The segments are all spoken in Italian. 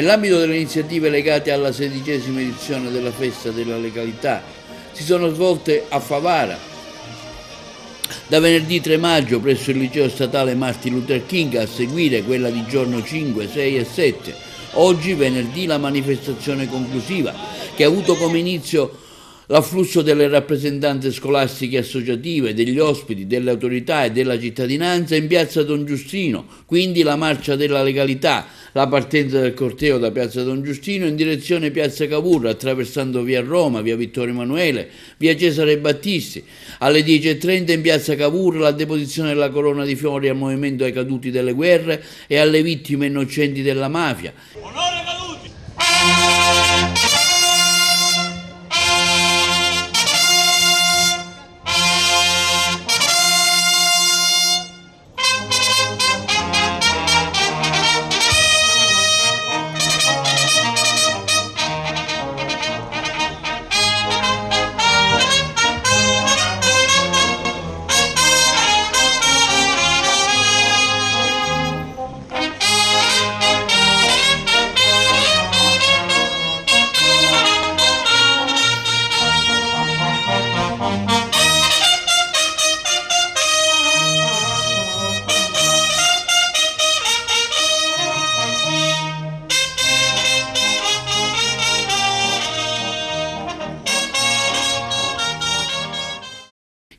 Nell'ambito delle iniziative legate alla 16ª edizione della Festa della Legalità si sono svolte a Favara da venerdì 3 maggio presso il Liceo Statale Martin Luther King, a seguire quella di giorno 5, 6 e 7. Oggi, venerdì, la manifestazione conclusiva, che ha avuto come inizio l'afflusso delle rappresentanze scolastiche associative, degli ospiti, delle autorità e della cittadinanza in piazza Don Giustino, quindi la marcia della legalità, la partenza del corteo da piazza Don Giustino in direzione piazza Cavour, attraversando via Roma, via Vittorio Emanuele, via Cesare Battisti. Alle 10:30 in piazza Cavour la deposizione della corona di fiori al movimento ai caduti delle guerre e alle vittime innocenti della mafia. Onore caduti!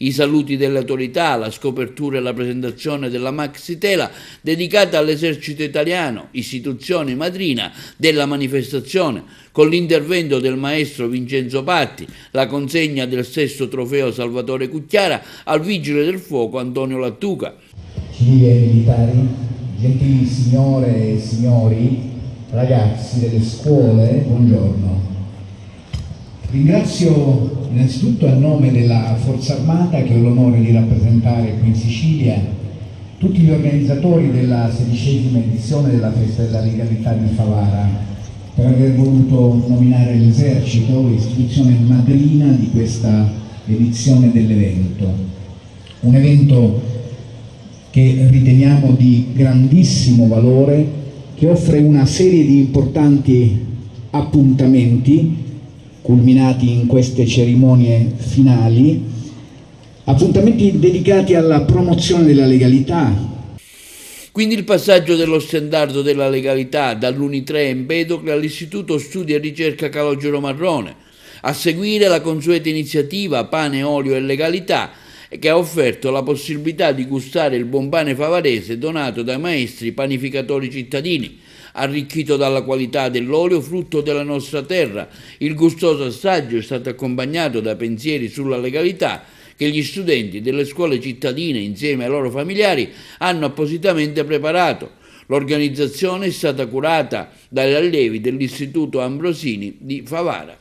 I saluti delle autorità, la scopertura e la presentazione della maxitela dedicata all'esercito italiano, istituzione madrina della manifestazione, con l'intervento del maestro Vincenzo Patti, la consegna del 6° trofeo Salvatore Cucchiara al vigile del fuoco Antonio Lattuca. Civili e militari, gentili signore e signori, ragazzi delle scuole, buongiorno. Ringrazio innanzitutto a nome della Forza Armata, che ho l'onore di rappresentare qui in Sicilia, tutti gli organizzatori della 16ª edizione della Festa della Legalità di Favara, per aver voluto nominare l'Esercito istituzione madrina di questa edizione dell'evento. Un evento che riteniamo di grandissimo valore, che offre una serie di importanti appuntamenti culminati in queste cerimonie finali, appuntamenti dedicati alla promozione della legalità. Quindi il passaggio dello stendardo della legalità dall'Uni3 Empedocle all'Istituto Studi e Ricerca Calogero Marrone, a seguire la consueta iniziativa Pane, Olio e Legalità, che ha offerto la possibilità di gustare il buon pane favarese donato dai maestri panificatori cittadini, arricchito dalla qualità dell'olio frutto della nostra terra. Il gustoso assaggio è stato accompagnato da pensieri sulla legalità che gli studenti delle scuole cittadine, insieme ai loro familiari, hanno appositamente preparato. L'organizzazione è stata curata dagli allievi dell'Istituto Ambrosini di Favara.